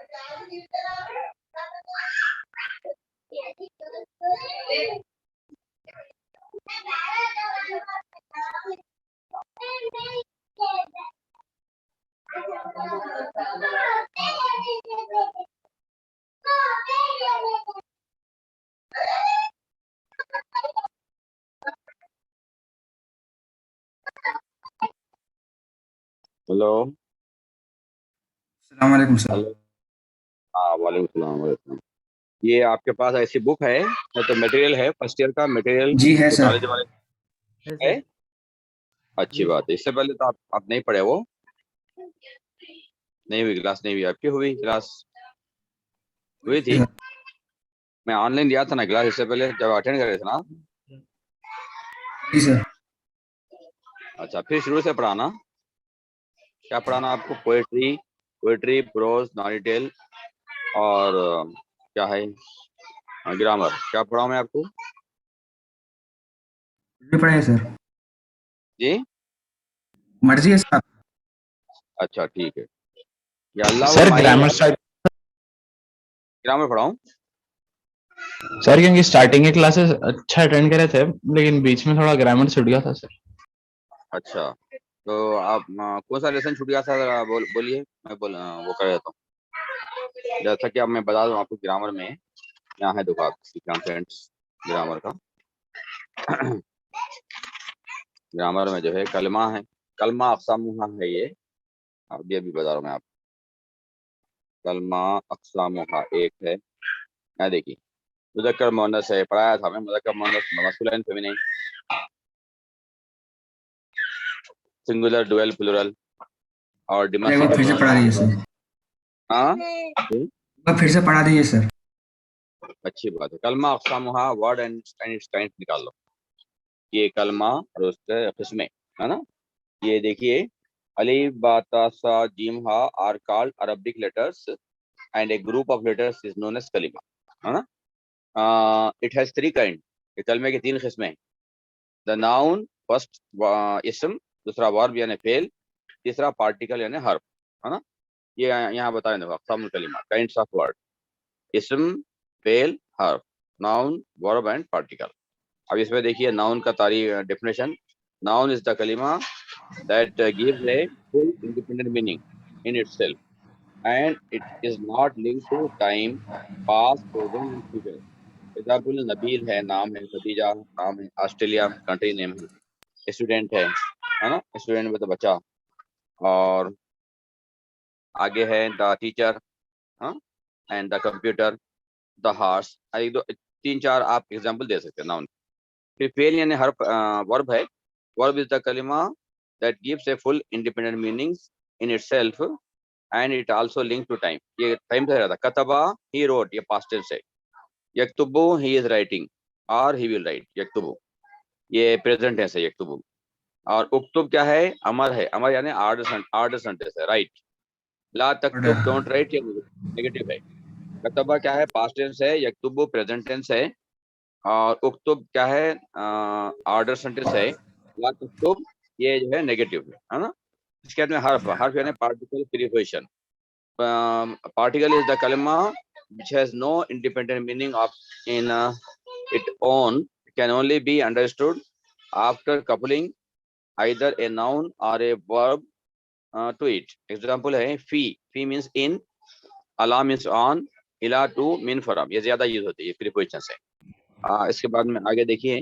Hello. अस्सलाम वालेकुम sir. Hello. हाँ, वालेकुम सलाम वालेकुम। ये आपके पास ऐसी बुक है तो मटेरियल है, फर्स्ट ईयर का मटेरियल जी है जो सर। कॉलेज वाले है है? सर। अच्छी जी बात है। इससे पहले तो आप नहीं पढ़े वो? नहीं हुई क्लास? नहीं हुई आपकी? हुई क्लास? हुई थी। सर। मैं ऑनलाइन लिया था ना क्लास इससे पहले जब अटेंड कर रहे थे ना। जी सर। अच्छा, फिर शुरू से पढ़ाना। क्या पढ़ाना आपको? पोएट्री, पोएट्री, प्रोज, नॉरिटेल और क्या है, ग्रामर। क्या पढ़ाऊँ मैं आपको? जी पढ़ाइए सर। जी, मर्जी है सर। अच्छा ठीक है। या अल्लाह सर माही ग्रामर स्टार्ट। ग्रामर पढ़ाऊँ? सर क्योंकि स्टार्टिंग के क्लासेस अच्छा अटेंड करे थे, लेकिन बीच में थोड़ा ग्रामर छूट गया था सर। अच्छा, तो आप कौन सा लेसन छूट गया था? ज़रा बोलिए, मैं वो कर देता हूँ। जैसा कि अब मैं बता दूँ आपको, ग्रामर में यहाँ है, देखो आप कंटेंट्स ग्रामर का। ग्रामर में जो है कलमा है, कलमा अक़सामुहा है ये। अब ये भी बता रहा हूँ मैं आपको। कलमा अक़सामुहा एक है, यहाँ देखिए। मुज़क्कर मुअन्नस है, पढ़ाया था मैं। मुज़क्कर मुअन्नस, masculine feminine, singular, dual, plural और एक बार फिर से डोमेस्टिक पढ़ा दीजिए सर। नाउन। हाँ, एक बार फिर से पढ़ा दीजिए सर। अच्छी बात है। कलमा अक़सामुहा, वर्ड एंड इट्स काइंड निकाल लो। ये कलमा और उसके किस्में, है ना? ये देखिए, अलीफ, बा, ता, सा, जीम, हा are called Arabic letters and a group of letters is known as कलिमा, है ना? It has three kind. ये कलमे की तीन किस्में। द नाउन फर्स्ट, इसम, दूसरा वर्ब यानी फेल, तीसरा पार्टिकल यानी हर्फ, है ना? ये यहाँ बताएं, देखो अक़सामुल कलिमा, काइंड्स ऑफ वर्ड। इसम, फेल, हर्फ, नाउन, वर्ब एंड पार्टिकल। अब इसमें देखिए नाउन का तारीफ डेफिनेशन। नाउन इज द कलिमा that gives a full independent meaning in itself, and it is not linked to time, past, present and future. Example, Nabeel है नाम है, खदीजा नाम है, ऑस्ट्रेलिया कंट्री नेम है, स्टूडेंट है ना? स्टूडेंट में तो बच्चा। और आगे है द टीचर, हाँ, and the computer, the horse. एक दो तीन चार आप एग्जाम्पल दे सकते हैं नाउन। फिर फेल यानी हर वर्ब है। वर्ब इज द कलिमा that gives a full independent meanings in itself and it also link to time. ये टाइम से रहता। कतबा, ही रोट, ये पास्ट टेंस है। यक्तुबु, ही इज राइटिंग और ही विल राइट। यक्तुबु ये प्रेजेंट टेंस है, यक्तुबु। और उक्तुब क्या है? अमर है। अमर यानी आर्डर सेंटेंस है, राइट। ला तक्तुब, डोंट राइट, ये नेगेटिव है। कतबा क्या है? पास्ट टेंस है। यक्तुबु प्रेजेंट टेंस है। और उक्तुब क्या है? ऑर्डर सेंटेंस है। ला तक्तुब ये जो है नेगेटिव है ना? इसके बाद में हर्फ, हर्फ यानी particle preposition. Particle is the kalima which has no independent meaning of in its own, can only be understood after coupling either a noun or a verb to it. Example है fee, fee means in, ala means on, ila to mean from। ये ज्यादा use होती है preposition से। इसके बाद में आगे देखिए,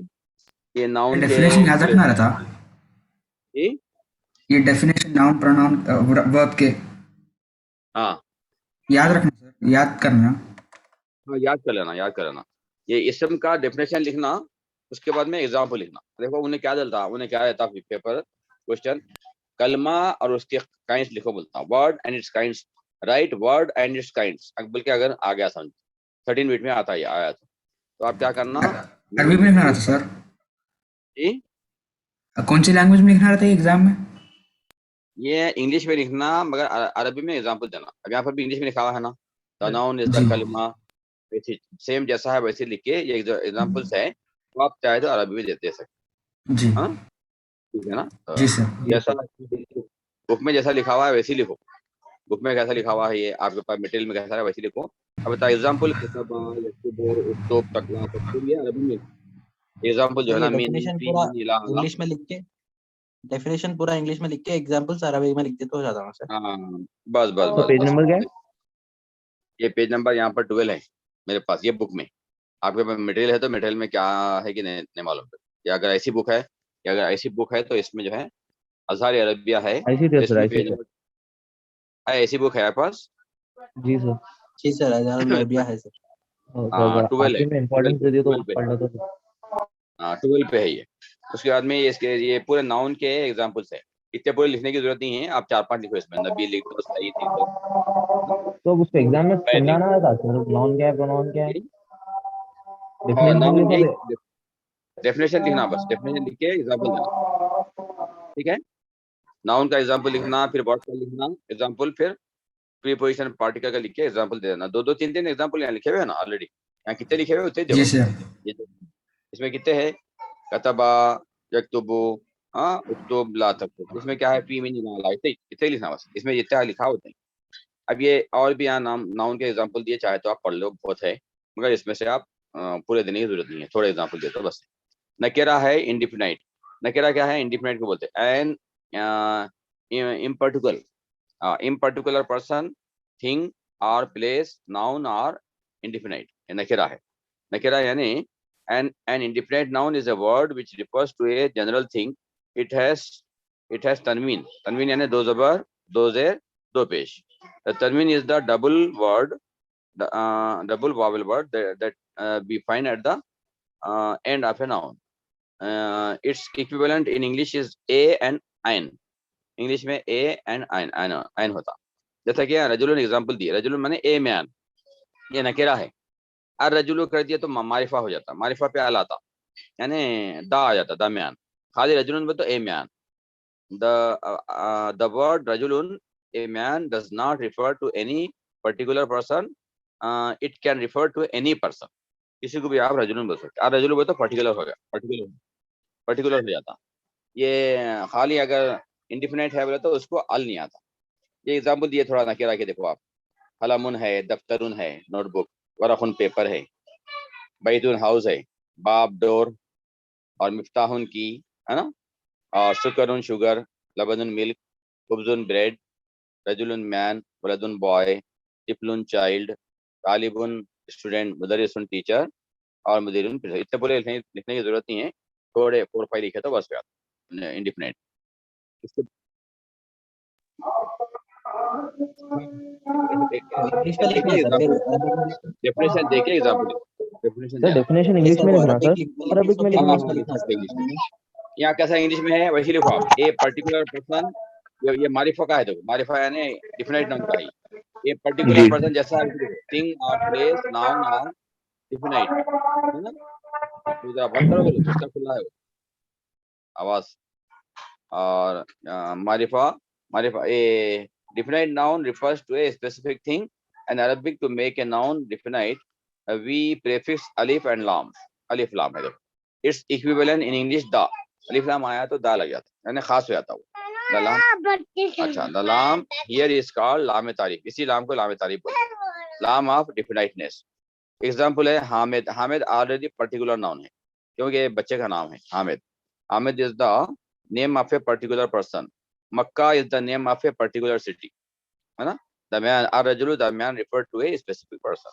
ये नाउन के डेफिनेशन याद रखना रहता। ये ये डेफिनेशन नाउन प्रोनाउन वर्ब के हाँ याद रखना सर, याद करना। हाँ, याद कर लेना, याद कर लेना। ये इसम का डेफिनेशन लिखना, उसके बाद में एग्जाम्पल लिखना। देखो उन्हें क्या देता, उन्हें क्या रहता पेपर क्वेश्चन, कलमा और उसके काइंड्स लिखो बोलता, word and it's kinds. Right word and it's kinds, बल्कि अगर आ गया समझ 13 मिनट में आता है आया तो आप क्या करना? अरबी में लिखना रहता सर। जी, कौन सी लैंग्वेज में लिखना रहता है एग्जाम में? ये इंग्लिश में लिखना, मगर अरबी में एग्जाम्पल देना। अब यहाँ पर भी इंग्लिश में लिखा हुआ है ना, द नाउन इज द जी कलमा, वैसे सेम जैसा है वैसे लिख के, ये जो एग्जाम्पल्स है तो आप चाहे तो अरबी में दे सकते। जी हाँ, ठीक है ना? जी सर। जैसा बुक में जैसा लिखा हुआ है वैसे ही लिखो। बुक में कैसा लिखा हुआ है ये आपके पास मटेरियल में कैसा है वैसे लिखो। अब बता एग्जाम्पल अक्टूबर तकला तकतूब ये अरबी में एग्जाम्पल जो सर है ये ना मीन डेफिनेशन फी पूरा नीला हाला। इंग्लिश में लिख के, डेफिनेशन पूरा इंग्लिश में लिख के एग्जांपल्स अरबिक में लिख दे तो हो जाता है सर। हाँ बस बस तो बस पेज बस नंबर क्या है? ये पेज नंबर यहाँ पर 12 है मेरे पास ये बुक में। आपके पास मटेरियल है तो मटेरियल में क्या है कि नहीं मालूम या अगर ऐसी बुक है या अगर ऐसी बुक है तो इसमें जो है अज़हार अरबिया है ऐसी तो थी सर, इसमें ऐसी पेज थी। नंबर ऐसी बुक है आपके पास। जी सर। जी सर, हजार अरबिया है सर। तो हाँ अगर 12 है आखिर में 12 इम्पोर्टेंस पे दे दिया तो 12 पे पढ़ लो तो। हाँ 12 पे है ये। उसके बाद में ये पूरे नाउन के एग्जाम्पल्स है। इतने पूरे लिखने की जरूरत नहीं है आप 4-5 लिखो इसमें नबी लिख दो सईद लिख दो तो अब उसको एग्जाम में मैं लिख समझाना था मतलब नाउन क्या है प्रोनाउन क्या है, हाँ डेफिनेशन नाउन के यही साथ। डेफिनेशन लिखना बस डेफिनेशन लिख के एग्जाम्पल देना ठीक है। नाउन का एग्जाम्पल लिखना फिर वर्ड का लिखना एग्जाम्पल फिर प्रीपोजिशन पार्टिकल का लिख के एग्जाम्पल दे देना। 2-2 3-3 एग्जाम्पल यहाँ लिखे हुए हैं ना ऑलरेडी यहाँ कितने लिखे हुए हैं उतने दे जी बस। सर। ये जो इसमें कितने हैं कतबा यक्तुबु हाँ उक्तुब ला तक्तुब इसमें क्या है फी में नहीं ला इतने लिखना बस इसमें जितना लिखा होता है। अब ये और भी यहाँ नाउन के एग्जाम्पल दिए चाहे तो आप पढ़ लो बहुत है मगर इसमें से आप पूरे देने की जरूरत नहीं है थोड़े एग्जाम्पल देते बस। नकेरा है इंडिफिनाइट। नकेरा क्या है इंडिफिनाइट को बोलते हैं एन इम्पर्टिकुलर पर्सन थिंग और प्लेस नाउन और इंडिफिनाइट नकेरा है। नकेरा यानी an indefinite noun is a word which refers to a general thing. It has tanween. Tanween यानी दो जबर दो जेर दो पेश. The tanween is the double vowel word that we find at the end of a noun. Its equivalent in English is a and ein. English में A and आइन होता। जैसा कि रजुलन एग्जांपल दिए रजुलन माने ए मैन ये नकेरा है। और रजुलु कर दिया तो मारिफा हो जाता मारिफा पे आल आता यानी दा आ जाता द मैन। खाली रजुलन में तो ए मैन द वर्ड रजुलन a man does not refer to any particular person it can refer to any person. किसी को भी आप रजुलन बोल सकते और रजुलु बोल तो पर्टिकुलर हो गया पर्टिकुलर हो जाता। ये खाली अगर इंडिफिनाइट है बोले तो उसको अल नहीं आता। ये एग्जाम्पल दिए थोड़ा नकेरा के देखो आप कलमुन है दफ्तरुन है नोटबुक वरकुन पेपर है बैतुन हाउस है बाब डोर और मिफ्ताहुन की है ना और शुकरुन शुगर लबनुन मिल्क खुब्जुन ब्रेड रजुलुन मैन वलदुन बॉय टिफलुन चाइल्ड तालिबुन स्टूडेंट मुदरिसुन टीचर और मुदीरुन प्रिंसिपल। इतने पूरे लिखने की जरूरत नहीं है थोड़े 4-5 लिखे तो बस इंडिफिनाइट। इसके इंग्लिश में लिखना है सर फिर अरबिक में लिखना डेफिनेशन देके एग्जाम्पल डेफिनेशन सर देना। डेफिनेशन है। इंग्लिश सर में वो लिखना अरबिक सर, लिख लिख के अरबिक इसको में फिर हाँ लिखना। इंग्लिश हाँ में लिख लिखना है सकते सर। इंग्लिश में। यहाँ कैसा इंग्लिश में है वैसे लिखो आप ए पर्टिकुलर पर्सन ये मारिफा का है देखो मारिफा यानी डिफिनाइट नाउन का है। ये पर्टिकुलर जी। पर्सन जैसा थिंग और प्लेस नाउन और डिफिनाइट है ना। तो जरा बंद करो बोलो किसका खुला है वो आवाज। और मारिफा मारिफा ए definite noun refers to a specific thing. In Arabic, to make a noun definite, we prefix alif and lam. Alif lam है देखो। Its equivalent in English da. alif lam आया तो दा लग जाता है यानी खास हो जाता है वो द लाम। अच्छा द लाम here is called लाम तारीफ इसी लाम को लाम तारीफ बोलते हैं लाम ऑफ डिफिनाइटनेस। एग्जाम्पल है Hamid. Hamid already particular noun है क्योंकि ये बच्चे का नाम है Hamid. Hamid is the name of a particular person. Mecca is the name of a particular city है ना। द मैन अर्रजुलु the man refer to a specific person.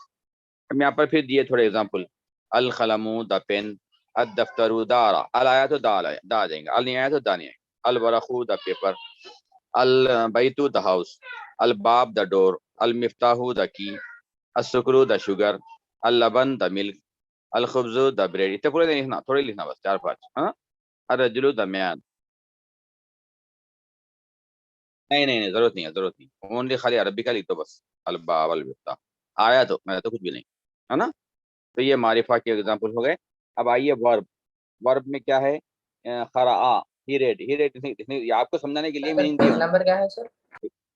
हम यहाँ पर फिर दिए थोड़े एग्जांपल अल खलमु द पेन अद दफ्तरु दारा अल आया तो दा आ जाएंगे अल नहीं आया तो दा नहीं आएगा। अल वरखु द पेपर अल बैतु द हाउस अल बाब द डोर अल मिफ्ताहु द की अल सुकरू द शुगर अल लबन द मिल्क अल खुब्जु द ब्रेड। इतने पूरे नहीं लिखना थोड़े लिखना बस 4-5 है ना। अर्रजुलु द मैन नहीं जरूरत नहीं है जरूरत नहीं ओनली खाली अरबी का लिख दो बस अल बाब अल मिफ्ताह आया तो मैं तो कुछ भी नहीं है ना। तो ये मारिफा के एग्जांपल हो गए। अब आइए वर्ब। वर्ब में क्या है खरा ही रेड ये आपको समझाने के लिए मीनिंग दिया नंबर क्या है सर?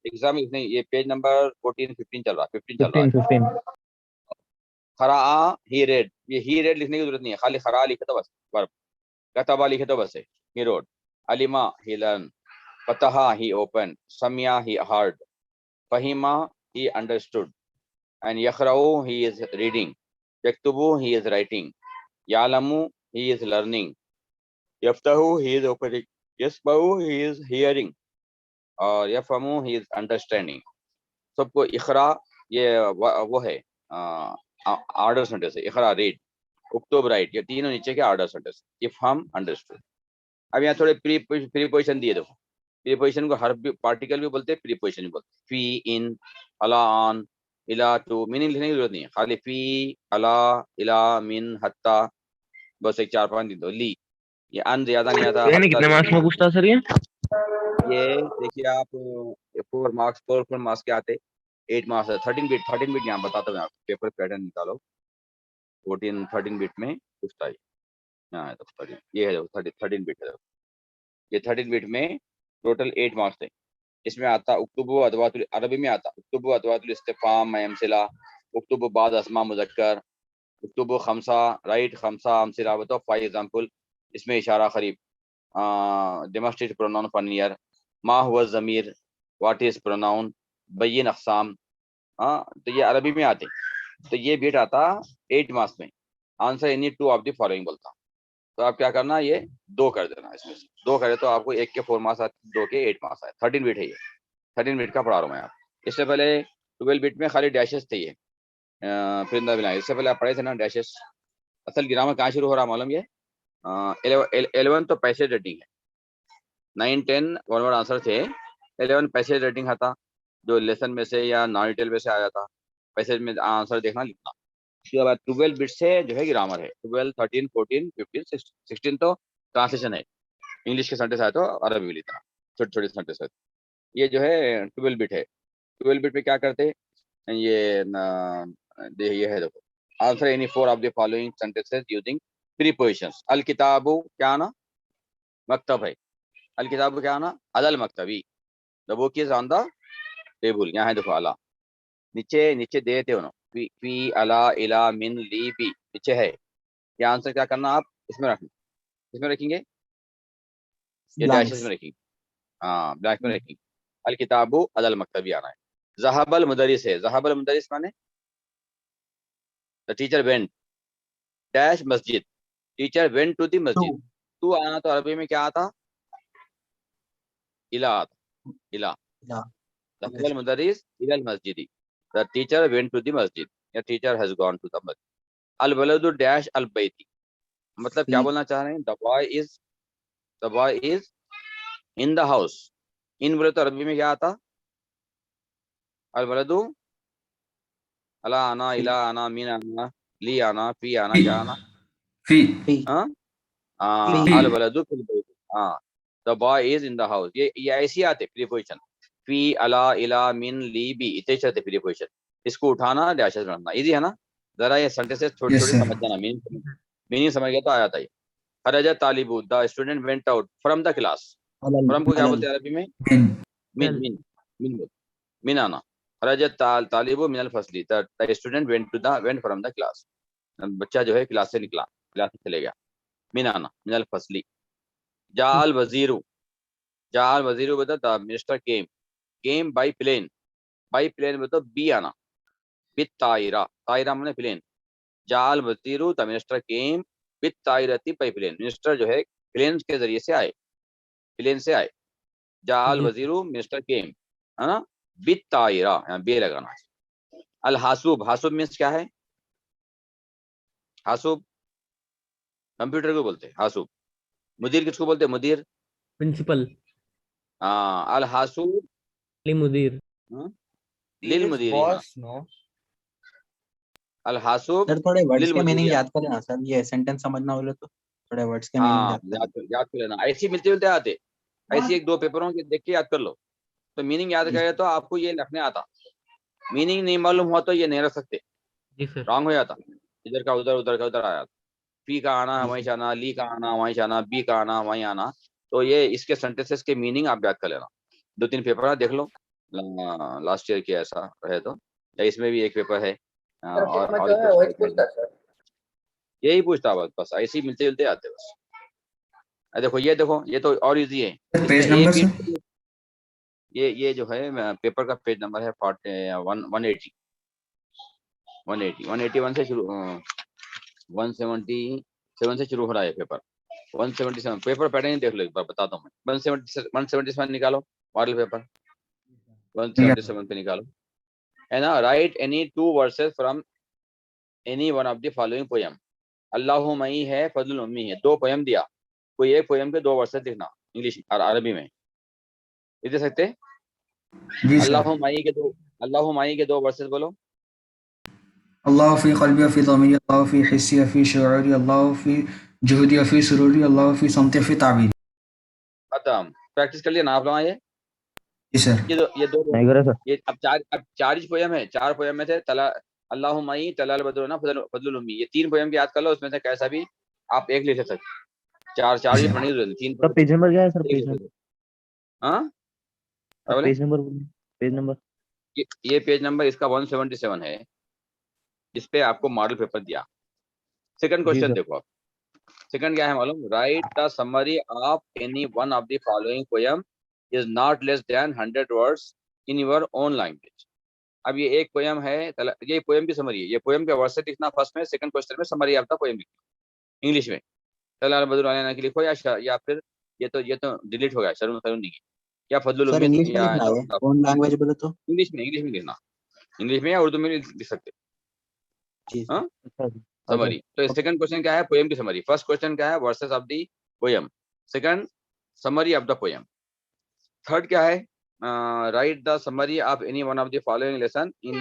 एग्जाम में ये पेज नंबर 14-15 चल रहा है 15 चल रहा है। 15 खरा ही रेड ये ही रेड लिखने की जरूरत नहीं है खाली खरा लिखे तो बस वर्ब। कतबा लिखे तो बस है ही रोड अलिमा ही लर्न फतहा ही ओपन समिया ही हार्ड फहीमा he understood, and यखराऊ he is reading, यक्तुबु he is writing, यालमु he is learning, यफ्तहु he is opening, यस्मउ he is hearing, और यफहमु he is understanding. सबको इखरा ये वो है ऑर्डर सेंटेंस है. इखरा रीड, उक्तुब राइट, ये तीनों नीचे के ऑर्डर सेंटेंस. इफहम अंडरस्टूड. अब यहाँ थोड़े प्रीपोजिशन दिए. देखो प्रीपोजिशन को हर पार्टिकल भी बोलते हैं, प्रीपोजिशन भी बोलते हैं. फी, इन, अला, ऑन, इला, टू. मीनिंग लिखने की जरूरत नहीं है, खाली फी, अला, इला, मिन, हत्ता, बस एक 4-5 दिन दो. ली, ये अन ज्यादा नहीं आता. कितने मार्क्स में पूछता सर ये देखिए आप 4 मार्क्स 4 मार्क्स के आते, 8 मार्क्स है. 13 बिट यहाँ बताता हूँ. पेपर पैटर्न निकालो. 13 बिट में पूछता है. यहाँ तो 13 ये है. 13 बिट है. ये 13 बिट में टोटल 8 मार्क्स थे. इसमें आता उक्तुबु अदवातुल, अरबी में आता उक्तुबु अदवातुल इस्तिफाम मयमसिला, उक्तुबु बाद अस्मा मुज़क्कर, उक्तुबु खमसा राइट, खमसा अमसिला बताओ 5 एग्जांपल. इसमें इशारा खरीब, डेमोस्ट्रेट प्रोनाउन फॉर नियर, मा हुआ ज़मीर, व्हाट इज प्रोनाउन, बय्यिन अक़साम. तो ये अरबी में आते. तो ये बिट आता 8 मार्क्स में. Answer any 2 of the following बोलता. तो आप क्या करना, ये 2 कर देना. इसमें से 2 करे तो आपको 1 के 4 मार्क्स आए, 2 के 8 मार्क्स आए. 13 बिट है ये. 13 बिट का पढ़ा रहा हूँ मैं. आप इससे पहले 12 बिट में खाली डैशेस थे. ये परिंदा बिना, इससे पहले आप पढ़े थे ना डैशेस. असल ग्रामर कहाँ शुरू हो रहा मालूम? ये 11 तो पैसेज रेटिंग है. 9, 10 वन वर्ड आंसर थे. 11 पैसेज रेटिंग था, जो लेसन में से या नॉन डिटेल में से आया था. पैसेज में आंसर देखना, लिखना. उसके बाद 12 बिट से जो है ग्रामर है. 12, 13, 14, 15, 16 तो ट्रांसलेशन है. इंग्लिश के सेंटेंस आए तो अरबी भी लिखना, छोटे छोटे सेंटेंस है. ये जो है 12 बिट है. 12 बिट में क्या करते, ये ये है. देखो answer any 4 of the following sentences using prepositions. अल किताबु क्या आना, मकतब है. अल किताबु क्या आना, अदल मकतबी. The book is on the table. यहाँ है देखो अला, नीचे दे थे उन्होंने. फी, अला, इला, मिन, ली, बी नीचे है. ये आंसर क्या करना, आप इसमें रखना. इसमें रखेंगे, ये डैशेस में रखेंगे. ब्लैक में रखेंगे. अल किताबु अदल मकतबी आना है. ज़हबल मुदरिस है. ज़हबल मुदरिस माने the teacher went dash masjid. Teacher went to the masjid. To आना तो अरबी में क्या आता, इला आता. इला. ज़हबल मुदरिस इलल मस्जिदी. The teacher went to the masjid, या teacher has gone to the masjid. अल वलदु डैश अल बैती, मतलब क्या बोलना चाह रहे हैं, the boy is in the house. In बोले तो अरबी में क्या आता, अल वलदु, अला आना, इला आना, मिन आना, ली आना, फी आना, क्या आना, फी. अल वलदु फिल बैत. The boy is in the house. ये ऐसी आते प्रीपोजिशन. फी, अला, इला, मिन, ली, बी इतने आते प्रीपोजिशन. इसको उठाना, डैशेस में रखना. इजी है ना. जरा ये सेंटेंसेस छोटे छोटे समझ जाना. मीनिंग समझ गया तो आया था. ये खरज तालिबु, the student went out from the class. From को क्या बोलते हैं अरबी में, मिन आना. खरज तालिबु मिनल फसली, the student went from the class. बच्चा जो है क्लास से निकला, क्लास से चले गया. मिन आना, मिनल फसली. जाल वजीरू बता the minister came by plane. बता बी आना. विद तायरा माने प्लेन. जाल वजीरू द मिनिस्टर केम विद तायरती बाई प्लेन. मिनिस्टर जो है प्लेन के जरिए से आए, प्लेन से आए. जाल वजीरू मिनिस्टर केम, है ना. विद तायरा, यहाँ बे लगाना. अल हासूब मीन्स क्या है, हासूब कंप्यूटर को बोलते हैं हासूब. मुदीर किसको बोलते हैं, मुदीर प्रिंसिपल. अल हासूब मुदीर, लिल मुदीर. अल हासूब सर थोड़े वर्ड्स के मीनिंग मुदीरिन. याद करें ना सर, ये सेंटेंस समझना बोले तो थोड़े वर्ड्स के मीनिंग याद कर लेना. ऐसी मिलते जुलते आते, ऐसी 1-2 पेपरों के देख के याद कर लो. तो मीनिंग याद करे तो आपको ये लिखने आता. मीनिंग नहीं मालूम हुआ तो ये नहीं रख सकते, रॉन्ग हो जाता. इधर का उधर, उधर का उधर आया. पी का आना वहीं से आना, ली का आना वहीं से आना, बी का आना वहीं आना. तो ये इसके सेंटेंसेस के मीनिंग आप याद कर लेना. 2-3 पेपर देख लो, लास्ट ईयर के ऐसा रहे तो, या इसमें भी एक पेपर है. और यही पूछता बस ऐसे ही मिलते जुलते आते बस. देखो ये तो और इजी है. पेज नंबर ये जो है पेपर का पेज नंबर है 180 181 से शुरू 177 से शुरू हो रहा है पेपर 177 पेपर पैटर्न देख लो एक बार बताता हूँ मैं 177 निकालो मॉडल पेपर 177 पे निकालो है ना write any 2 verses from any one of the following poem अल्लाह मई है फजल उम्मी है 2 पोयम दिया कोई एक पोयम के 2 वर्सेस लिखना इंग्लिश और अरबी में लिख दे सकते जी सर। अल्लाह मई के 2 वर्सेस बोलो अल्लाह फी क़ल्बी व फी ज़मीरी, अल्लाह फी हिस्सी व फी शुऊरी, अल्लाह फी जुहदी व फी सुरूरी, अल्लाह फी समती व फी ताबीरी। खत्म प्रैक्टिस कर लिया ना आप लोग ये जी सर। ये दो नहीं करा सर। ये अब चार ही पोयम है 4 पोयम में थे तला अल्लाह मई तलाल बदर ना फजल उम्मी ये 3 पोयम की याद कर लो उसमें से कैसा भी आप एक लिख सकते 4 ही पढ़नी जरूरत 3 सर पेज नंबर क्या है सर? एक पेज लिख नंबर, सकते। हाँ क्या बोले पेज नंबर बोलिए, पेज नंबर। ये पेज नंबर इसका 177 है इस पे आपको मॉडल पेपर दिया सेकंड जी क्वेश्चन सर। देखो आप सेकंड क्या है मालूम right the summary of any one of the following poem is not less than 100 words in your own language अब ये एक पोयम है ये पोयम की समरी है ये पोयम का वर्ड से लिखना फर्स्ट में सेकंड क्वेश्चन में समरी ऑफ द पोयम लिखना इंग्लिश में तलाल बदर आलिया की लिखो या फिर ये तो डिलीट हो गया शरून शरून नहीं या फजलुल सर उम्मीद इंग्लिश में या लिखना है ओन लैंग्वेज बोले तो। इंग्लिश में लिखना इंग्लिश में या उर्दू में लिख सकते जी हाँ अच्छा जी। समरी तो सेकंड क्वेश्चन क्या है पोयम की समरी फर्स्ट क्वेश्चन क्या है verses of the poem second summary of the poem third क्या है write the summary of any one of the following lesson in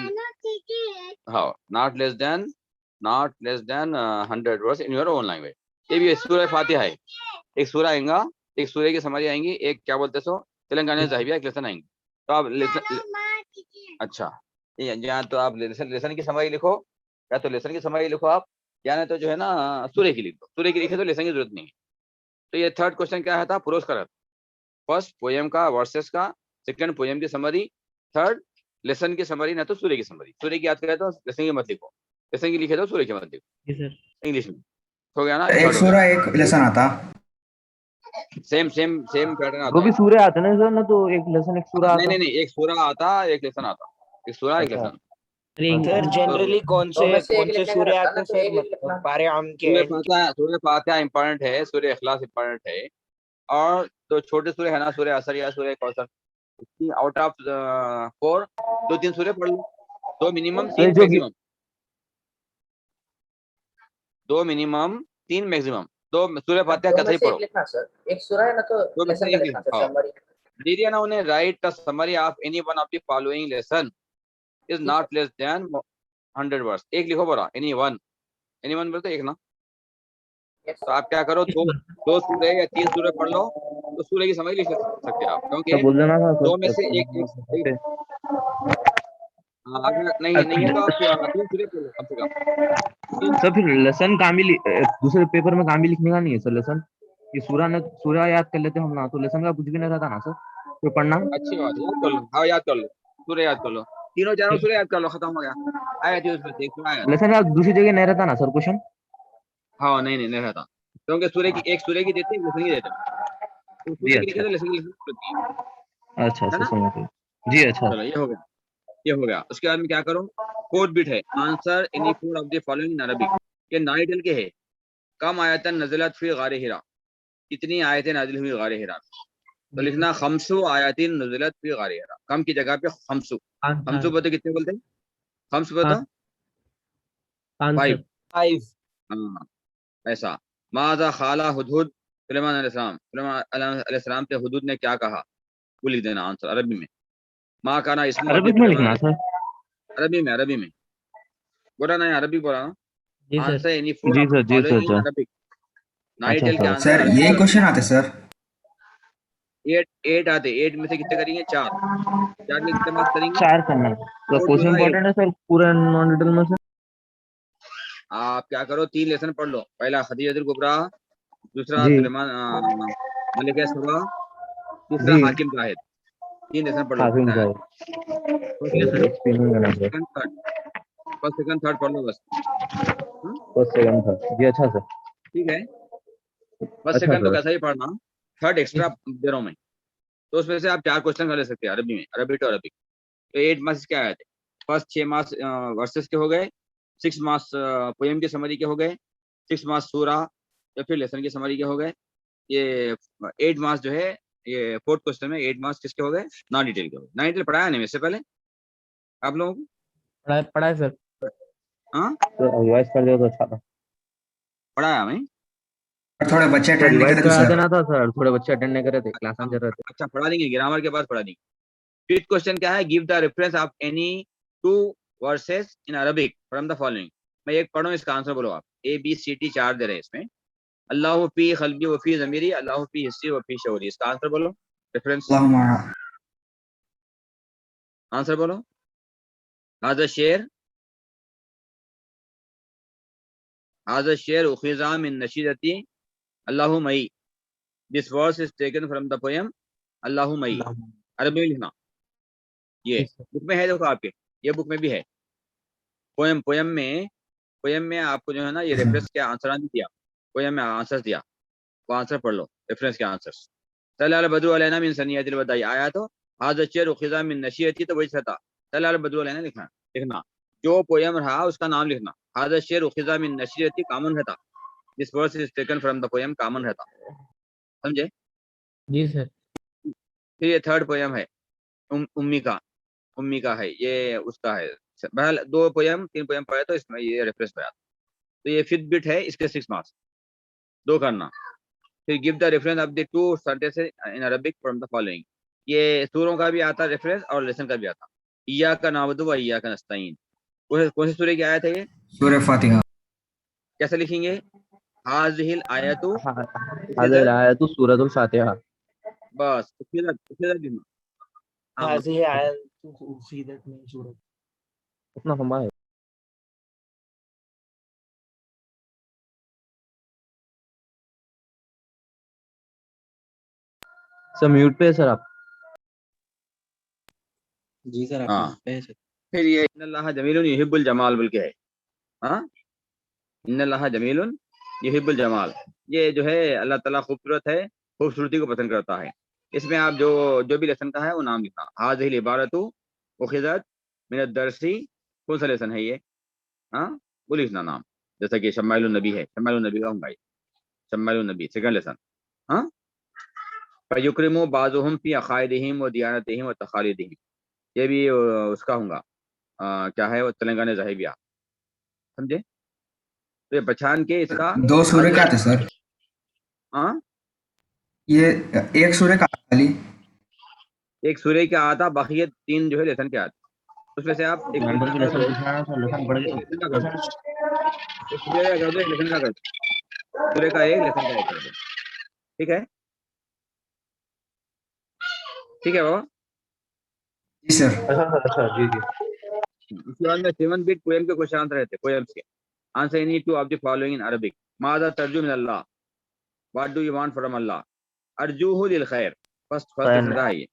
हाँ not less than 100 words in your own language ये भी सूरह फातिहा है एक सूरह आएगा एक सूरह की समरी आएंगी एक क्या बोलते सो तेलंगाना साहिबिया एक लेसन आएंगे तो आप अच्छा या तो आप लेसन की समरी लिखो या तो लेसन की समरी लिखो आप या नहीं तो जो है ना सूर्य की लिख दो सूर्य की लिखे तो लेसन की जरूरत नहीं है तो ये थर्ड क्वेश्चन क्या था पुरोस कर फर्स्ट पोयम का वर्सेस का सेकंड पोयम की समरी थर्ड लेसन की समरी ना तो सूर्य की समरी सूर्य की याद करें तो लेसन की मत लिखो लेसन की लिखे तो सूर्य की मत लिखो जी सर। इंग्लिश में हो गया ना एक सूरा एक लेसन आता। सेम पैटर्न आता वो भी है सूर्य आते हैं ना सर, ना तो एक लेसन एक सूरा आता। नहीं एक सूरा आता एक लेसन आता एक सूरा एक अच्छा। लेसन सर जनरली कौन से सूर्य आते हैं सर? मतलब पारे आम के सूर्य फातिहा इंपॉर्टेंट है सूर्य इखलास इंपॉर्टेंट है और तो छोटे सूर्य है ना सूर्य असर या सूर्य कौसर आउट ऑफ 4 2-3 सूर्य पढ़ लो 2 मिनिमम 3 मैक्सिमम 2 मिनिमम 3 मैक्सिमम 2 सूर्य फातिहा कैसे ही पढ़ो एक सूर्य है ना तो दो में से एक लिखना सर समरी दीजिए ना उन्हें right the summary of any one of the following lesson is not less than 100 words एक लिखो बोला एनी वन बोले तो एक ना तो आप क्या करो 2 सूर्य या 3 सूर्य पढ़ लो तो सूर्य की समरी लिख सकते हैं आप क्योंकि बोल देना था 2 में से एक अगर नहीं है तो आप 3 सूर्य पढ़ लो कम से कम सर फिर लेसन काम भी दूसरे पेपर में काम भी लिखने का नहीं है सर लेसन ये सूर्य याद कर लेते हम ना तो लेसन का कुछ भी नहीं रहता ना सर तो पढ़ना। अच्छी बात याद कर लो हाँ याद कर लो सूर्य याद कर लो तीनों चारों सूर्य याद कर लो खत्म हो गया आया थी उसमें से एक सूर्य आया था। लेसन का दूसरी जगह नहीं रहता ना सर क्वेश्चन? हाँ नहीं रहता क्योंकि सूर्य की एक सूर्य की देते हैं लेसन की देते हैं तो सूर्य की लिखे तो लेसन की लिखनी है अच्छा ना समझ गए जी। अच्छा चलो ये हो गया उसके बाद में क्या करो फोर्थ बिट है answer any four of the following in Arabic ये नाइटल के है कम आयतन नज़लत फी गार हिरा कितनी आयतें नाजिल हुई गार हिरा तो लिखना खमसु आयतिन नज़लत फी गार हिरा कम की जगह पे खमसु बोलते कितने बोलते हैं खम्स बोलते 5 हाँ ऐसा माजा खाला हुदहुद सुलेमान अलैहिस्सलाम से हुदहुद ने क्या कहा वो लिख देना आंसर अरबी में माँ का ना इसमें अरबिक में लिखना सर? अरबी में बोला ना अरबी बोला ना आंसर एनी फोर जी सर अरबिक नाइटल के आंसर सर ये क्वेश्चन आते सर 8 आते 8 में से कितने करेंगे 4 में कितने मार्क्स करेंगे 4 करना तो क्वेश्चन इंपॉर्टेंट है सर पूरा नॉन डिटेल में से आप क्या करो 3 लेसन पढ़ लो पहला खदीजतुल कुबरा दूसरा सुलेमान मलिक सबा तीसरा हाकिम जाहिद 3 लेसन पढ़ लो हाकिम जाहिद फर्स्ट सेकंड थर्ड पढ़ लो बस फर्स्ट सेकंड थर्ड जी। अच्छा सर ठीक है फर्स्ट सेकंड तो कैसा ही पढ़ना थर्ड एक्स्ट्रा दे रहा हूं मैं तो उसमें से आप 4 क्वेश्चन कर ले सकते हैं अरबी में, अरबी टू अरबिक। तो 8 मार्क्स क्या आए थे? फर्स्ट 6 मार्क्स वर्सेस के हो गए, 6 मार्क्स पोएम के समरी के हो गए, 6 मार्क्स सूरा या फिर लेसन के समरी के हो गए। ये 8 मार्क्स जो है, ये फोर्थ क्वेश्चन में 8 मार्क्स किसके हो गए? नॉन डिटेल के हो गए। नॉन डिटेल पढ़ाया नहीं इससे पहले आप लोगों को? पढ़ा है सर। हाँ तो रिवाइज कर दिया तो अच्छा था। पढ़ाया हमें। और थोड़े बच्चे तो अटेंड नहीं रिवाइज करे थे करा सर। देना था सर, थोड़े बच्चे अटेंड नहीं कर रहे थे, क्लास में चल रहे थे। अच्छा पढ़ा देंगे, ग्रामर के बाद पढ़ा देंगे। फिफ्थ क्वेश्चन क्या है? Give the reference of any 2 versus in Arabic from the following. मैं एक पढ़ूं, इसका आंसर बोलो आप। ए बी सी टी 4 दे रहे हैं इसमें। अल्लाह फी खल्बी व फी ज़मीरी, अल्लाह फी हिस्सी व फी शऊरी। इसका आंसर बोलो, रेफरेंस अल्लाहुम्मा आंसर बोलो। हाज़ा शेर, हाज़ा शेर उखिज़ा मिन नशीदती अल्लाहु मई। This verse is taken from the poem अल्लाहु मई। अरबी में लिखना, ये बुक में है, देखो आपके ये बुक में भी है। पोएम में आपको जो है ना, ये रेफरेंस के आंसर नहीं दिया, पोएम में आंसर दिया, वो आंसर पढ़ लो, रेफरेंस के आंसर्स। तलाल बदरु अलैना मिन सनियतिल वदाई आया तो हाज़ा शेर उखिज़ा मिन नशीयती, तो वही था। तलाल बदरु अलैना लिखना, जो पोएम रहा उसका नाम लिखना। हाज़ा शेर उखिज़ा मिन नशीयती कॉमन रहता, this verse is taken from the poem कॉमन रहता। समझे? जी सर। फिर ये थर्ड पोएम है उम्मी का है, ये उसका है। बहरहाल 2 पोएम 3 पोएम पढ़े तो इसमें ये रेफरेंस पे आता। तो ये फिफ्थ बिट है, इसके 6 मार्क्स 2 करना। फिर give the reference of the 2 sentences in Arabic from the following. ये सूरों का भी आता रेफरेंस और लेसन का भी आता। इय्याका नअबुदु व इय्याका नस्तईन, कौन से सूरे की आयत है ये? सूरह फातिहा। कैसे लिखेंगे? हाज़िहिल आयतु, हाज़िहिल आयतु सूरतुल फातिहा। बस सीधा लिखना। हाँ हाज़िहि आयतु सीदत में सूरत। उतना लंबा है सर। म्यूट पे है सर आप। जी सर, आप हाँ। पे है सर। फिर ये इन्नल्लाह जमीलुन युहिब्बुल जमाल बोल के है। हाँ, इन्नल्लाह जमीलुन युहिब्बुल जमाल, ये जो है अल्लाह ताला खूबसूरत है, खूबसूरती को पसंद करता है। इसमें आप जो भी लेसन का है वो नाम लिखना। हाज़िहिल इबारतु उखिज़त मिन अद-दरसी, कौन सा लेसन है ये? हाँ, वो लिखना नाम। जैसा कि शम्माइलुन नबी है, शम्माइलुन नबी का होगा ये, शम्माइलुन नबी सेकंड लेसन। हाँ, फयुक्रिमु बाज़ुहुम फी अक़ाइदिहिम व दियानतिहिम व तक़ालिदिहिम, ये भी उसका होगा। क्या है वो? तेलंगाना ज़ाहिबिया। समझे? तो ये पहचान के इसका 2 सूरह क्या थे सर? हाँ, ये एक सूरह का खाली। एक सूर्य का आता, बाकी ये 3 जो है लेसन के आते। उसमें से आप एक सूर्य जनरल का के कर लेसन दो, पूछना है सर, लेसन पढ़ एक लेसन का कर दो, के। एक सूर्य का कर दो, एक लेसन का कर दो। सूर्य का एक, लेसन का एक कर दो। ठीक है? ठीक है बाबा। जी सर। अच्छा जी जी। इसके बाद में 7 बिट पोएम के क्वेश्चन आंसर रहते, पोएम्स के answer any two of the following in Arabic. माज़ा तर्जु मिन अल्लाह, what do you want from Allah? अर्जुहु लिल खैर, फर्स्ट क्वेश्चन का है ये।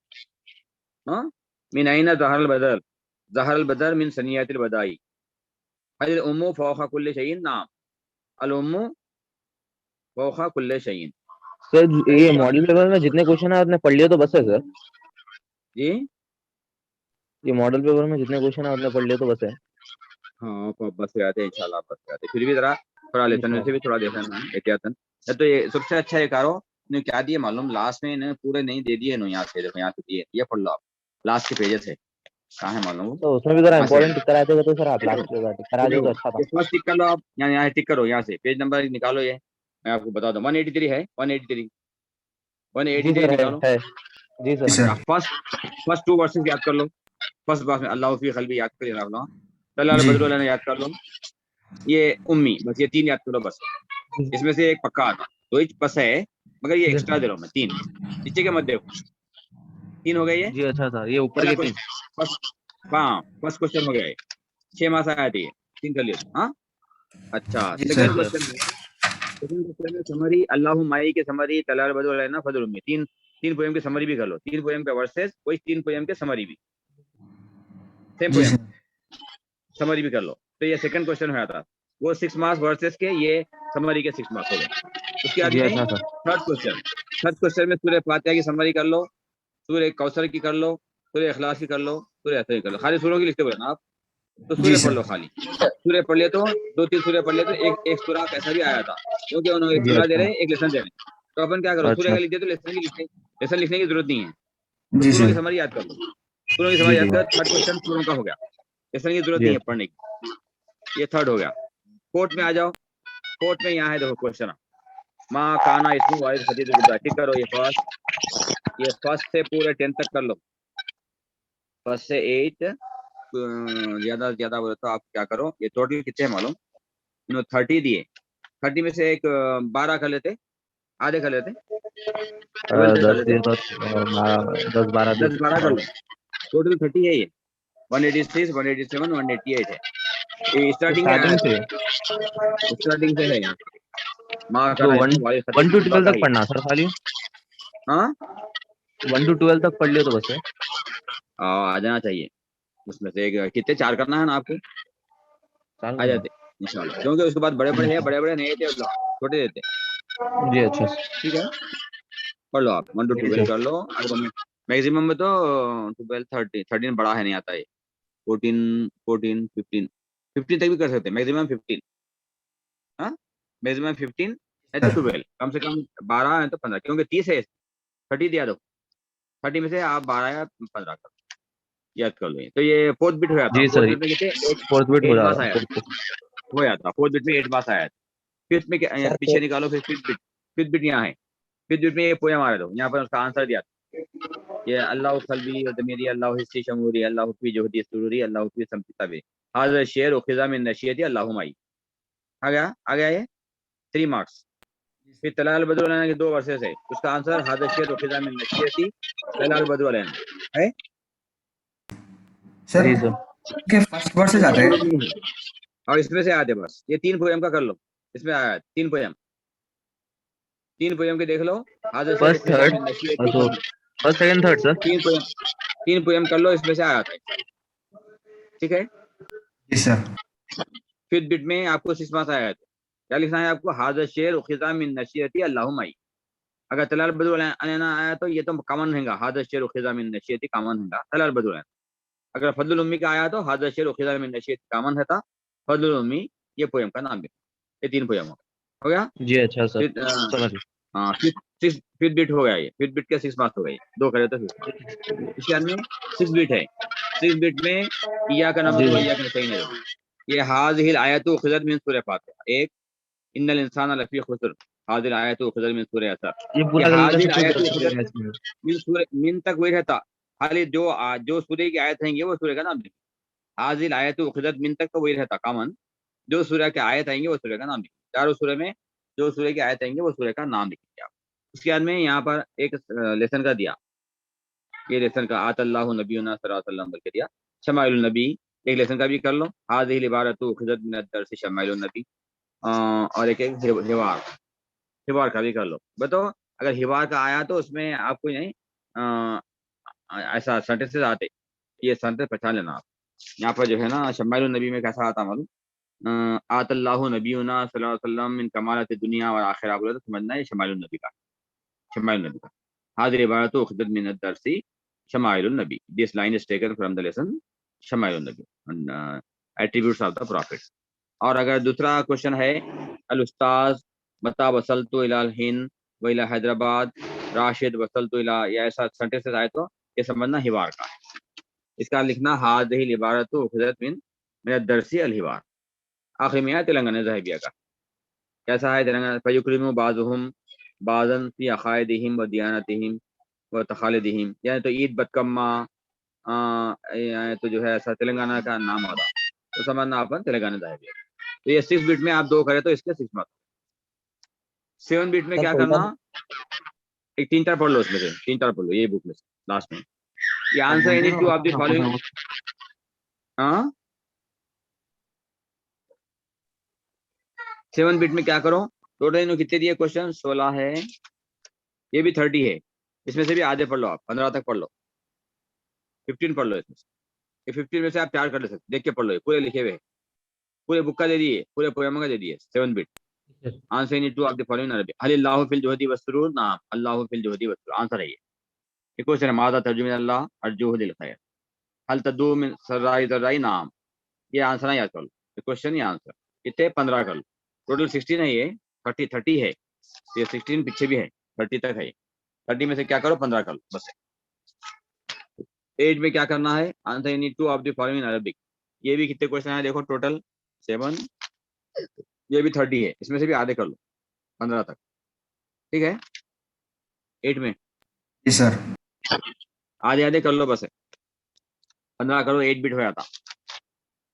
हाँ, मिन अइना ज़हरल बदर, ज़हरल बदर मिन सनियतिल बदाई। अल उम्मु फौqa कुल्li शैइन, नाम अल उम्मु फौqa कुल्li शैइन। सर ये मॉडल पेपर में जितने क्वेश्चन है आपने पढ़ लिया तो बस है सर। जी ये मॉडल पेपर में जितने क्वेश्चन है आपने पढ़ लिया तो बस है। हाँ, तो बस से आते हैं इंशाल्लाह, बस से आते हैं। फिर भी जरा थोड़ा लेसन में से भी थोड़ा देखना है एहतियातन। या तो ये सबसे अच्छा है कारो ने क्या दिए मालूम, लास्ट में इन्हें पूरे नहीं दे दिए। यहाँ से देखो, यहाँ से दिए, ये पढ़ लो आप, लास्ट के पेजेस है, कहाँ है मालूम वो? तो उसमें भी जरा यहाँ से इंपॉर्टेंट टिक करा देगा तो सर आप लास्ट पे टिक करा दो देखो, तो अच्छा था। ये फर्स्ट टिक कर लो आप, यहाँ टिक करो, यहाँ से पेज नंबर निकालो। ये मैं आपको बता दूं, 183 है, 183 जी 183 सर निकालो। है जी जी सर। सर। अच्छा, फर्स्ट 2 वर्सेस याद कर लो। फर्स्ट बात में अल्लाह फी खल्बी याद कर लो, तल्ला जी बदरुल याद कर लो, ये उम्मी, बस ये 3 याद करो बस। इसमें से एक पक्का आता, 2 ही बस है, मगर ये एक्स्ट्रा दे रहा हूं मैं, 3 नीचे के मत देखो, 3 हो गए ये। जी अच्छा था, ये ऊपर पहला के 3। क्वेश्चन, फर्स्ट क्वेश्चन हो गया ये, 6 मार्क्स आया था ये, 3 कर लिया। हाँ, अच्छा, जी सेकंड सर। क्वेश्चन में समरी अल्लाहु माई के समरी, तलाल बदुल अलैना फदल उम्मी, 3 पोएम के समरी भी कर लो। 3 पोएम के वर्सेस, वही 3 पोएम के समरी भी, सेम जी पोएम सर। समरी भी कर लो। तो ये सेकंड क्वेश्चन हुआ था, वो 6 मार्क्स वर्सेस के, ये समरी के 6 मार्क्स हो गए। उसके बाद जी में अच्छा था। थर्ड क्वेश्चन में सूरह फातिहा की समरी कर लो, सूर्य कौसर की कर लो, सूर्य इखलास की कर लो, सूर्य असर की कर लो, खाली सूरों की लिखते हुए ना आप, तो जी सूर्य पढ़ सर। लो खाली। सूर्य पढ़ लिए तो 2-3 सूर्य पढ़ लिए तो एक सूरा कैसा भी आया था, क्योंकि उन्होंने एक जी सूरा दे रहे अच्छा हैं, एक लेसन दे रहे हैं। तो अपन क्या करो, सूर्य अच्छा का लिख दिया तो लेसन लिखने की जरूरत नहीं है, तो जी सूरों की सर। समझ याद कर लो। सूरों की जी समझ याद जी कर, थर्ड क्वेश्चन सूरों का हो गया, लेसन की जरूरत जी नहीं है अच्छा पढ़ने की। ये थर्ड हो गया। फोर्थ में आ जाओ। फोर्थ में यहाँ है, देखो क्वेश्चन, माँ काना इसमें वाइज खतीब गुब्बारा, ठीक करो। ये फर्स्ट से पूरे 10 तक कर लो, फर्स्ट से 8। ज्यादा से ज्यादा बोले तो आप क्या करो, ये टोटल कितने हैं मालूम, 30 दिए, 30 में से एक 12 कर लेते, आधे कर लेते, 12 कर 10 लेते, दिए तो 10 12 दिए 10-12 कर लो, टोटल 30 है ये। 186, 187, 188 है, ये स्टार्टिंग में आया स्टार्टिंग था, से स्टार्टिंग से है यहाँ। माँ का तो ना वन इसमें वाले वन टू खतीब ट्वेल्व का तक ही है। पढ़ना सर खाली, हाँ 1 to 12 तक पढ़ लियो तो बस है। आ जाना चाहिए, उसमें से एक कितने 4 करना है ना आपको, चालू आ करना जाते इंशाल्लाह, क्योंकि उसके बाद बड़े बड़े हैं, बड़े बड़े नहीं थे, छोटे देते। जी अच्छा ठीक है, पढ़ लो आप, 1 to जी 12 सर कर लो। अगर मैक्सिमम में तो 12 13 बड़ा है, नहीं आता है। 14 15 15 तक भी कर सकते हैं, मैक्सिमम 15। हाँ, मैक्सिमम 15 है तो सर 12, कम से कम 12 है तो 15, क्योंकि 30 है, 30 दिया दो, 30 में से आप 12 या 15 कर, याद कर लो ये। तो ये फोर्थ बिट हो जाता, जी फोर्थ सर बिट में कितने, फोर्थ बीट हो 8 जा मार्क्स आया था, हो जाता फोर्थ बिट में 8 मार्क्स आया था। फिफ्थ में सर पीछे निकालो, फिर फिफ्थ बिट यहाँ है, फिफ्थ बिट में ये पोएम आ रहा दो, यहाँ पर उसका आंसर दिया था, ये अल्लाह कल्बी व दमीरी अल्लाह हिस्सी शमूरी अल्लाह फी जोहदी सुरूरी अल्लाह फी समती तबी हाज़ा शेर व खिज़ा मिन नशियती अल्लाहु माई। आ गया ये 3 मार्क्स। फिर तलाल बदर अलैना के 2 वर्सेस है, उसका आंसर हाज़ा शेर व खिज़ा मिन नशियती तलाल बदर अलैना है। सर जी सर के फर्स्ट वर्ड से इसमें जाते जरूरत हैं। नहीं है, और इसमें से आते बस, ये 3 पोएम का कर लो, इसमें आया 3 पोएम, 3 पोएम के देख लो। हाज़ा शेर व फर्स्ट खिज़ा थर्ड मिन नशियती तो first second third sir 3 poem कर लो, इसमें से आया था, ठीक है। जी सर। फिफ्थ बिट में आपको 6 मार्क्स आया था, क्या लिखना है आपको, हाज़ा शेर व खिज़ा मिन नशियती अल्लाहु माई। अगर तलाल बदुल अलैना आया तो ये तो कॉमन रहेगा, हाज़ा शेर व खिज़ा मिन नशियती कॉमन रहेगा तलाल बदुल अलैना। अगर फजलुल उम्मी का आया तो हाज़ा शेर व खिज़ा मिन नशियती कॉमन रहता, फजलुल उम्मी ये पोएम का नाम है। ये 3 पोएम हो गया। जी अच्छा सर फिर समझ गए। हाँ, फिफ्थ बिट हो गया, ये फिफ्थ बिट के 6 मार्क्स हो गए, 2 करे तो 6 मार्क्स। इसके बाद में 6 बिट है, 6 बिट में इय्याका जी नअबुदु व जी इय्याका नस्तईन है। ये हाज़िहिल आयतु उख़िज़त मिन सूरह फातिहा, एक इन्नल इंसाना लफ़ी खुस्र, हाज़िल आयतु उख़िज़त मिन सूरह असर। ये ये पूरा कर लेने से हाज़िल कोई आयतु जरूरत उख़िज़त नहीं है इसमें। मिन सूरह, मिन तक वही रहता, खाली जो सूरह की आयत रहेंगे वो सूरह का नाम लिखिए। हाज़िल आयतु उख़िज़त मिन तक तो वही रहता कॉमन, जो सूरह की आयत आएंगे वो सूरह का नाम लिखिए। चारों सूरह में जो सूरह की आयत आएंगे वो सूरह का नाम लिखिए आप। उसके बाद में यहाँ पर एक लेसन का दिया, ये लेसन का आतल्लाहु नबीना सल्लल्लाहु अलैहि वसल्लम करके दिया। शमाइलुन नबी एक लेसन का भी कर लो, हाज़िहिल इबारतु उख़िज़त मिन अद-दर्स शमाइलुन नबी। और एक हिवार, हिवार का भी कर लो। बताओ अगर हिवार का आया तो उसमें आपको नहीं ऐसा सेंटेंसेस आते, ये सेंटेंस पहचान लेना आप। यहाँ पर जो है ना शमाइलुन नबी में कैसा आता मालूम, आतल्लाहु नबीना सल्लल्लाहु अलैहि वसल्लम मिन कमालत दुनिया व आखिरा, बोले तो समझना है शमाइलुन नबी का, शमाइलुन नबी का। हाज़िर इबारतु उख़िज़त मिन अद-दर्सी शमाइलुन नबी, this line is taken from the lesson शमाइलुन नबी, एट्रीब्यूट्स ऑफ द प्रॉफिट। और अगर दूसरा क्वेश्चन है अल उस्ताज मता वसलतु इला हिंद व इला हैदराबाद राशिद वसलतु इला, या ऐसा सेंटेंसेस आए तो ये समझना हिवार का है। इसका लिखना हाज़िहिल इबारतु उख़िज़त मिन अद-दर्सी अल हिवार। आखिर में है तेलंगाना ज़ाहिबिया का, कैसा है तेलंगाना, फयुक्रिमु बाज़ुहुम बाज़न फी अक़ाइदिहिम व दियानतिहिम व तख़ालिदिहिम, यानी तो ईद बतकम्मा, तो जो है ऐसा तेलंगाना का नाम होगा, तो समझना अपन तेलंगाना ज़ाहिबिया। तो ये 6 बिट में आप 2 करें तो इसके 6 मार्क्स। 7 बिट में सर क्या कोई करना, सा एक 3-4 पढ़ लो, इसमें से 3-4 पढ़ लो, ये बुक में से लास्ट में। ये answer any two of the following. हाँ 7 बिट में क्या करो, टोटल इन्होंने कितने दिए क्वेश्चन, 16 है, ये भी 30 है, इसमें से भी आधे पढ़ लो आप, 15 तक पढ़ लो, 15 पढ़ लो इसमें से। ये 15 में से आप 4 कर ले सकते, देख के पढ़ लो, ये पूरे लिखे हुए, पूरे बुक का दे दिए, पूरे पोएम का दे दिए 7 bit. Answer any two of the following अरबी, हल अल्लाहु फिल जुहदी वस्सुरूर, नाम अल्लाहु फिल जुहदी वस्सुरूर, आंसर है ये। एक क्वेश्चन है मादा तर्जुम अल्लाह अर्जुह लिल खैर हल तदू मिन सर्राई दर्राई नाम, ये आंसर है याद कर लो, क्वेश्चन ये आंसर कितने 15 कर लो, टोटल 16 है, ये 30 है, ये 16 पीछे भी है, 30 तक है, 30 में से क्या करो 15 कर लो बस। एज में क्या करना है, answer you need to of the following in Arabic, ये भी कितने क्वेश्चन है देखो, टोटल 7, ये भी 30 है, इसमें से भी आधे कर लो 15 तक, ठीक है। 8 में जी सर। आधे आधे कर लो बस, 15 करो 8 बिट हो जाता।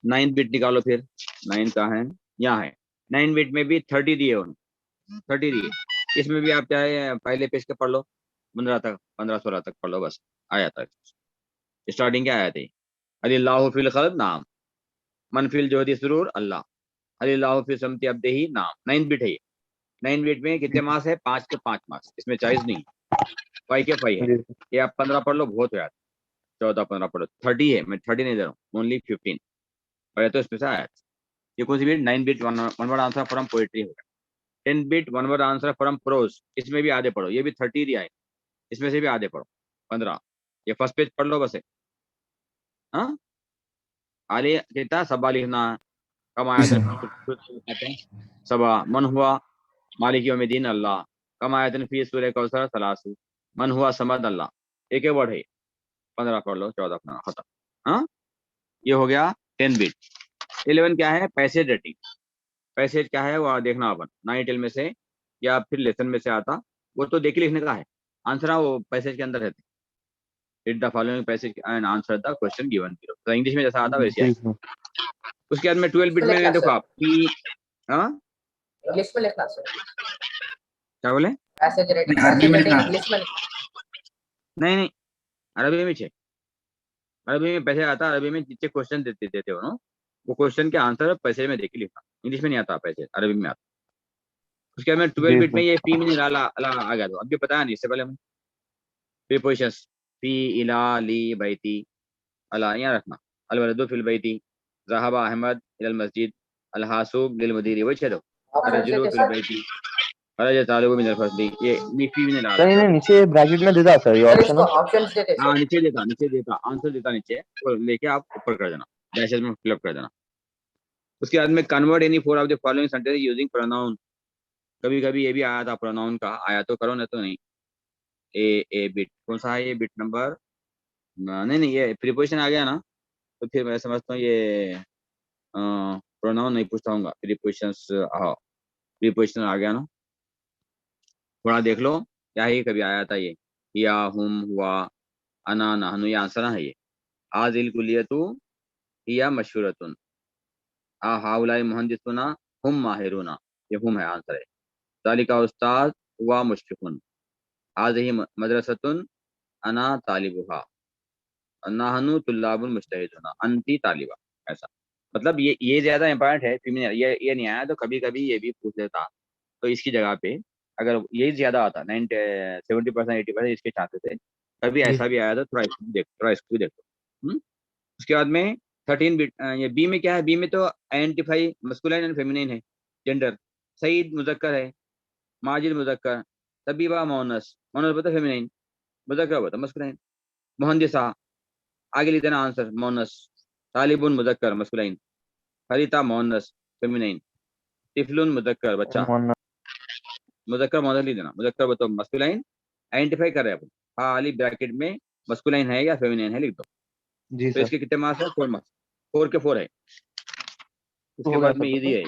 9 बिट निकालो फिर, 9 कहाँ है, यहाँ है, 9 बिट में भी 30 दिए उन्होंने, 30 दिए, इसमें भी आप चाहे पहले पेज के पढ़ लो 15 तक, 15-16 तक पढ़ लो बस, आ जाता है। स्टार्टिंग क्या आया थे, अलिल्लाहु फिल खल्क नाम, मन फिल जोहदी सुरूर अल्लाह, अलिल्लाहु फिल समती अब्देही नाम, 9 बिट है ये, 9 बिट में कितने मार्क्स है, 5 के 5 मार्क्स, इसमें चॉइस नहीं, 5 के 5 है, जी सर। ये आप 15 पढ़ लो बहुत हो जाता, 14-15 पढ़ो, 30 है, मैं 30 नहीं दे रहा हूँ, ओनली 15 पढ़े तो इसमें से आया। ये कौन सी bit, 9 bit one word answer from poetry होगा, 10 bit one word answer from prose, इसमें भी आधे पढ़ो, ये भी 30 दिया है, इसमें से भी आधे पढ़ो 15, ये फर्स्ट पेज पढ़ लो बस है। हाँ आले कितना सबा लिखना, कम जी आयतन सर। सबा, मन हुआ मालिक यौमिद्दीन अल्लाह, कम आयतन फी सूरह कौसर सलासु, मन हुआ समद अल्लाह, एक ही वर्ड है, 15 पढ़ लो, 14-15 खत्म। हाँ ये हो गया 10 बिट। 11 क्या है, पैसेज रेटिंग, पैसेज क्या है वो देखना अपन, 9 में से या फिर लेसन में से आता, वो तो देख के लिखने का है, आंसर वो पैसेज के अंदर रहते, read the following passage and answer the question given below, तो इंग्लिश में जैसा आता वैसे जी आए। सर। उसके बाद में 12 बिट में देखो आप कि, हाँ इंग्लिश में लिखना सर, क्या बोले, पैसेज रेटिंग, अरबी पैसेज में रेटिंग लिखना। इंग्लिश में नहीं नहीं अरबी में छे, अरबी में पैसे आता, अरबी में जितने क्वेश्चन देते देते हो ना, वो क्वेश्चन के आंसर पैसे में देख के लिखना, इंग्लिश में नहीं आता पैसे, अरबी में आता। उसके बाद में 12 जी बिट में सर। ये फी मिन अला अला आ गया, तो अभी बताया नहीं इससे पहले हम, प्रीपोजिशंस फी इला ली बैती अला यहाँ रखना, अल वलदु फिल बैती, ज़हबा अहमद इलल मस्जिद, अल हासूब लिल मुदीरी, वही छे दो, ऑप्शंस अर्रजुलु देते फिल सर, बैती, खरज तालिबु मिनल फस्ली, ये फी मिन अला। सर इन्हें नीचे ब्रैकेट में दे दा सर, ये सर ऑप्शन इसको है। ऑप्शंस देते हाँ सर। नीचे देता आंसर देता नीचे, तो लेके आप ऊपर कर देना, डैशेज में फिलअप कर देना। उसके बाद में convert any four of the following sentence using pronoun, कभी कभी ये भी आया था प्रोनाउन का, आया तो करो, नहीं तो नहीं। ए बिट कौन सा है, ये बिट नंबर, नहीं नहीं ये प्रीपोजिशन आ गया ना, तो फिर मैं समझता हूँ ये प्रोनाउन नहीं पूछता हूँ, प्रीपोजिशंस, हाँ प्रीपोजिशन आ गया ना, थोड़ा देख लो क्या है, कभी आया था ये, या हुम हुआ अना नहनु, ये आंसर है ये, आजिल कुलियतु या मशहूरतुन, हाउलाई मुहंदिसुना हुम माहिरुना, ये हुम है आंसर है। तालिका उस्ताद हुआ मुशफिकुन, आज ही मदरसतुन अना तालिबुहा, नहनु तुल्लाबुन मुजतहिदुना अंती तालिबा, ऐसा, मतलब ये ज्यादा इंपॉर्टेंट है फीमेल, ये नहीं आया तो कभी कभी ये भी पूछ लेता, तो इसकी जगह पे अगर ये ज्यादा आता 70% 80% इसके चांसेस है, कभी जी ऐसा भी आया तो थोड़ा इसको भी देखो, थोड़ा इसको भी देखो। उसके बाद में 13 बिट, ये बी में क्या है, बी में तो आइडेंटिफाई मस्कुलाइन एंड फेमिनिन है, जेंडर, सईद मुजक्कर है, माजिद मुजक्कर, तबीबा मोनस, मोनस बता फेमिनिन, मुजक्कर बता मस्कुलाइन, मुहंदिसा आगे लिख देना आंसर मोनस, तालिबुन मुजक्कर मस्कुलाइन, फरीता मोनस फेमिनिन, तिफलुन मुजक्कर बच्चा, मोहन। मुजक्कर मोनस लिख देना, मुजक्कर बता मस्कुलाइन, आइडेंटिफाई कर रहे हैं अपन, खाली ब्रैकेट में मस्कुलाइन है या फेमिनिन है लिख दो। जी तो सर। इसके कितने मार्क्स है, 4 मार्क्स, 4 के 4 है। उसके हो गया बाद में सर ये तो। दिए,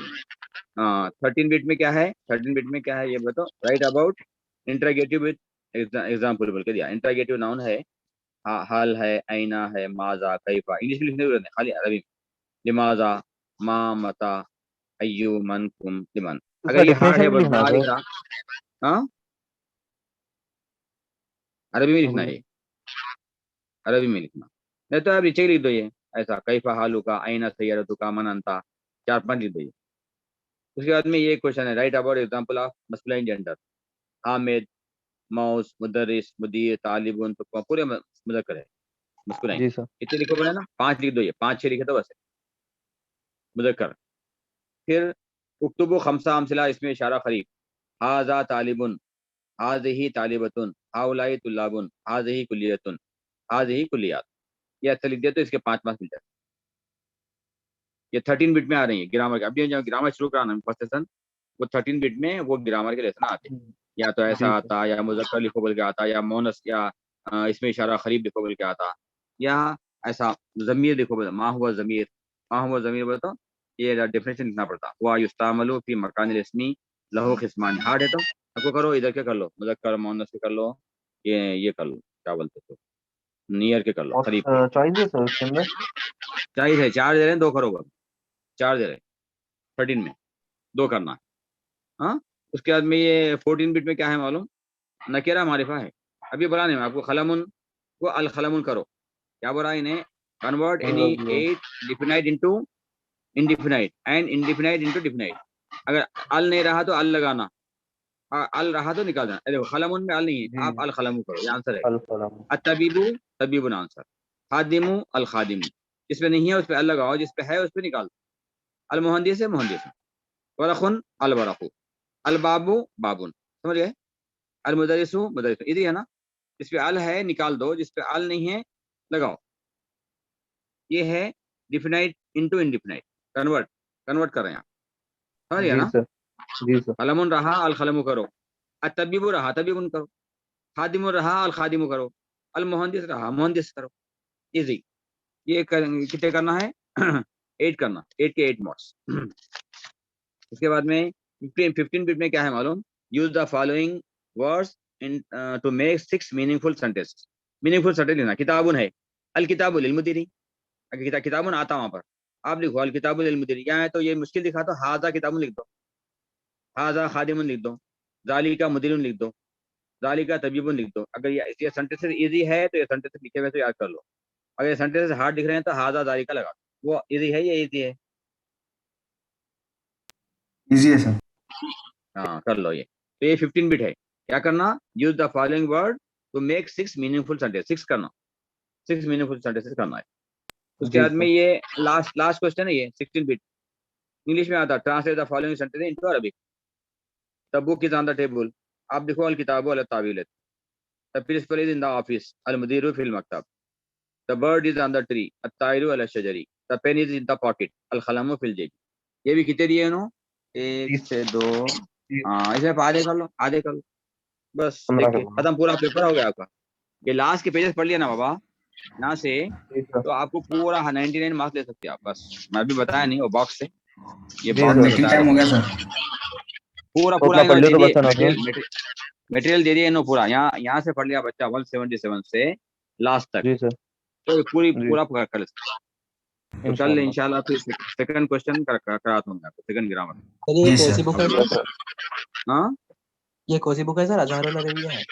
13 बिट में क्या है, 13 बिट में क्या है ये बताओ, right about interrogative with example बोल के दिया, इंटरगेटिव नाउन है, हाल है, आईना है, माजा कैफा, इंग्लिश में लिखने की जरूरत नहीं, खाली अरबी में, लिमाजा, मा मता, अय्यु मन कुम लिमन, तो अगर सर ये हार्ड है डेफिनेशन भी लिखना है बा लिख सर। रहा, हाँ अरबी में हाँ लिखना बोलिए। है, अरबी में लिखना, नहीं तो आप नीचे ही लिख दो ये, ऐसा कैफा हालू का, आईना सैयरतु का, मन अंता, 4-5 लिख दो ये। उसके बाद में ये क्वेश्चन है, right about example of masculine gender, Hamid, मौस, मुदर्रिस, मुदीर, तालिबुन, तो पूरे मुजक्कर है मस्कुलाइन, जी सर। इतने लिखो पड़े ना, 5 लिख दो ये, 5-6 लिखे तो बस है, मुजक्कर। फिर उक्तुबु खमसा अमसिला इसमें इशारा खरीफ, हाजा तालिबुन, हाजिही तालिबतुन, हाउलाई तुल्लाबुन, हाज़िही कुल्लियतुन, हाज़िही कुल्लियात। ये ऐसे लिख दिया तो इसके 5 मार्क्स मिल जाते। ये 13 बिट में आ रही है ग्रामर के। अभी जब ग्रामर शुरू कराना है फर्स्ट सेशन, वो 13 बिट में वो ग्रामर के लेसन आते हैं। या तो ऐसा आता, या मुज़क्कर लिखो बोल के आता, या मोनस, या इसमें इशारा खरीब लिखो बोल के आता, या ऐसा ज़मीर लिखो बोल, मा हुआ ज़मीर, मा हुआ ज़मीर बोले तो ये डेफिनेशन लिखना पड़ता। हुआ युस्तामलु फी मकानिल इस्मी लहू खिस्मान। हार्ड है तो आपको करो, इधर के कर लो, मुज़क्कर मोनस के कर लो, ये कर लो, क्या बोलते हो, नियर के कर लो, खरीब के। चॉइस है सर उसके अंदर। चाहिए 4 दे रहे हैं, 2 करो बस, 4 दे रहे हैं 13 में, 2 करना है। हाँ, उसके बाद में ये 14 बिट में क्या है मालूम, नकेरा मारिफा है। अभी बोला नहीं मैं आपको, खलमुन को अल खलमुन करो। क्या बोला इन्हें, convert any 8 definite into indefinite and indefinite into definite. अगर अल नहीं रहा तो अल लगाना, अल रहा तो निकाल देना। देखो खलमुन में अल नहीं है, आप अल खलमु करो, ये आंसर है। अतबीबु तबीबुन आंसर, खादिमु अल खादिमु। जिसपे नहीं है उस पे अल लगाओ, जिस पे है उस पे निकाल दो। अल मुहंदिस है मुहंदिस, वरखुन अल वरखु, अल बाबू बाबुन, समझ गए। अल मुदरिसु मुदरिसु, इधर है ना, जिस पे अल है निकाल दो, जिस पे अल नहीं है लगाओ। ये है डिफिनाइट इनटू इंडिफिनाइट, कन्वर्ट कर रहे हैं आप, समझ गया ना। जी सर। कलमुन रहा अल कलमु करो, अतबीबु रहा तबीबुन करो, खादिमु रहा अल खादिमु करो, अल मुहंदिस रहा मुहंदिस करो। इजी। ये कितने करना है 8 करना, 8 के 8 मोड्स। इसके बाद में 15 बिट में क्या है मालूम, use the following words in to make 6 meaningful sentences. Meaningful sentence लेना। किताबुन है, अल किताबुल लिल मुदीरी, अगर किताबुन आता वहां पर आप लिखो अल किताबुल लिल मुदीरी। यहाँ है तो ये मुश्किल दिखा तो हाजा किताबुन लिख दो, हाजा खादिमुन लिख दो, जालिका मुदीरुन लिख दो, जालिका तबीबुन लिख दो। अगर ये सेंटेंसेस इजी है तो ये सेंटेंसेस लिखे हुए तो याद कर लो। अगर ये सेंटेंसेस हार्ड दिख रहे हैं तो हाजा जालिका लगा दो। वो इजी है, ये इजी है। इजी है सर। हाँ कर लो ये। तो ये 15 बिट है। क्या करना, use the following word to make 6 meaningful sentence. 6 करना, 6 मीनिंगफुल सेंटेंसेस करना है। उसके बाद में ये लास्ट क्वेश्चन है, ये 16 बिट इंग्लिश में आता। Translate the following sentence into Arabic. The book is on the table, आप लिखो अल किताबु अल तावील, the principal is in the office, अल मुदीरु फिल मकतब, the bird is on the tree, अत्तायरु अल शजरी, the pen is in the pocket, अल कलमु फिल जेब। ये भी कितने दिए उन्होंने, 1 से 2, हाँ इसमें आधे कर लो, आधे कर लो बस, देखिए खत्म, पूरा पेपर हो गया आपका। ये लास्ट के पेजेस पढ़ लिया ना बाबा यहाँ से, तो आपको पूरा 99 मार्क्स ले सकते हैं आप। बस मैं अभी बताया नहीं वो बॉक्स से, ये बॉक्स में मीटिंग टाइम हो गया सर। पूरा उतना पढ़ लियो तो बस ना फिर। मटेरियल दे दिए इन्होंने पूरा। यहाँ से पढ़ लिया बच्चा 177 से लास्ट तक, जी सर। तो जी। पूरा कर लेते। तो कल इंशाल्लाह फिर सेकंड क्वेश्चन कराता हूँ आपको, सेकंड ग्रामर। सर ये जी कौन सी सर। बुक है सर? हाँ ये कौन सी बुक है सर? अजहरुल अरबिया है?